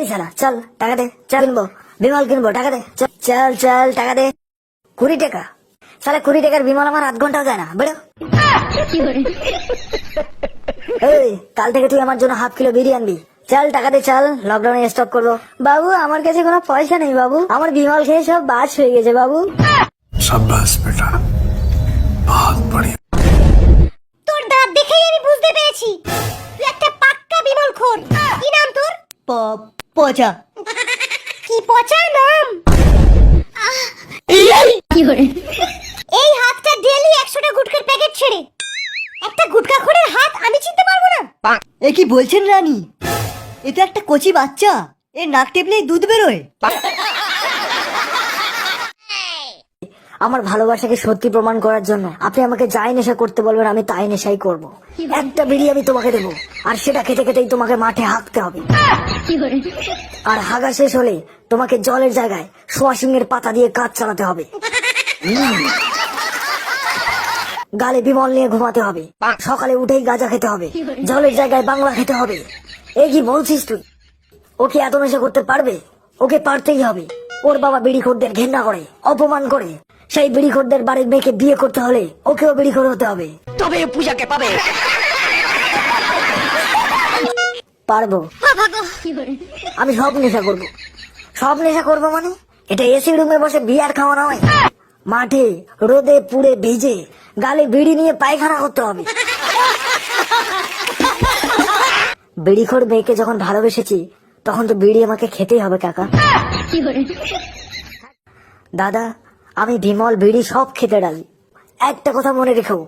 শালা চল টাকা দে, চল কিনবো বিমল কিনবো, টাকা দে, চল চল টাকা দে। 20 টাকা? শালা 20 টাকার বিমল আমার আধ ঘন্টাও যায় না, বেরো। এই কাল থেকে তুই আমার জন্য ½ কিলো বিরিয়ানি আনবি। চল টাকা দে, চল লকডাউনে স্টক করবো। বাবু আমার কাছে কোনো পয়সা নেই বাবু, আমার বিমল খেয়ে সব বাস হয়ে গেছে বাবু। शाबाश बेटा, बहुत बढ़िया। তোর দাঁত দেখেই আমি বুঝতে পেরেছি তুই একটা পাক্কা বিমল খোর। কি নাম তোর? পচা। কি পচা নাম? এই হাতটা ডেলি 100টা গুটখার প্যাকেট ছেড়ে, একটা গুটকা খোরের হাত আমি চিনতে পারবো না? এ কি বলছেন রানী? এটা একটা কচি বাচ্চা, এর নাক টেপলেই দুধ বেরোয়। আমার ভালোবাসাকে সত্যি প্রমাণ করার জন্য আপনি আমাকে যাই নেশা করতে বলবেন আমি তাই নেশাই করব। একটা বিড়ি আমি তোমাকে দেবো, আর সেটা খেতে খেতেই তোমাকে মাঠে হাঁকতে হবে। আর হাগা শেষ হলে তোমাকে জলের জায়গায় সোয়াশিং-এর পাতা দিয়ে কাজ চালাতে হবে। গালে বিমল নিয়ে ঘুমাতে হবে, সকালে উঠেই গাঁজা খেতে হবে, জলের জায়গায় বাংলা খেতে হবে। এই কি বলছিস তুই? ওকে এত নেশা করতে পারবে? ওকে পারতেই হবে। ওর বাবা বিড়িখোরদের ঘেন্না করে, অপমান করে। সেই বিড়িখোরদের বাড়ির মেয়েকে বিয়ে করতে হলে ওকেও বিড়িখোর হতে হবে, তবে পূজাকে পাবে। পারবো, আমি সব নেশা করব। সব নেশা করব মানে এটা এসি রুমে বসে বিয়ার খাওয়া নয়, মাঠে রোদে পুড়ে ভিজে গালে বিড়ি নিয়ে পায়খানা করতে হবে। বিড়িখোর মেয়েকে যখন ভালোবেসেছি তখন তো বিড়ি আমাকে খেতেই হবে কাকা। দাদা আমি বিমল বিড়ি সব খেতে রাজি। একটা কথা মনে রেখো,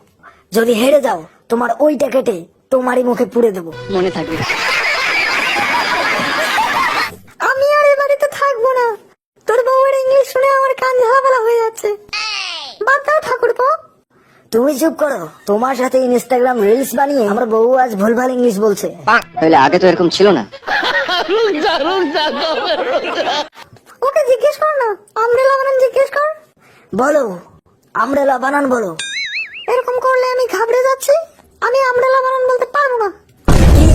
যদি হেরে যাও তোমার ওইটা কেটে তোমারই মুখে পুড়ে দেবো, মনে থাকবে। আমি আর এ বাড়িতে থাকবো না। তোর বউয়ের ইংলিশ শুনে আমার কান ঝালাপালা হয়ে যাচ্ছে। বাদ দাও ঠাকুরপো। তুমি চুপ করো, তোমার সাথে ইনস্টাগ্রাম রিলস বানিয়ে আমার বউ আজ ভুলভাল ইংলিশ বলছে। তাহলে আগে তো এরকম ছিল না। ওকে জিজ্ঞেস কর না, আমব্রেলা বানান জিজ্ঞেস কর। বলো আমব্রেলা বানান বলো। এরকম করলে আমি ঘাবড়ে যাচ্ছি, আমি আমব্রেলা বানান বলতে পারবো না। কি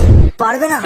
পারবে না?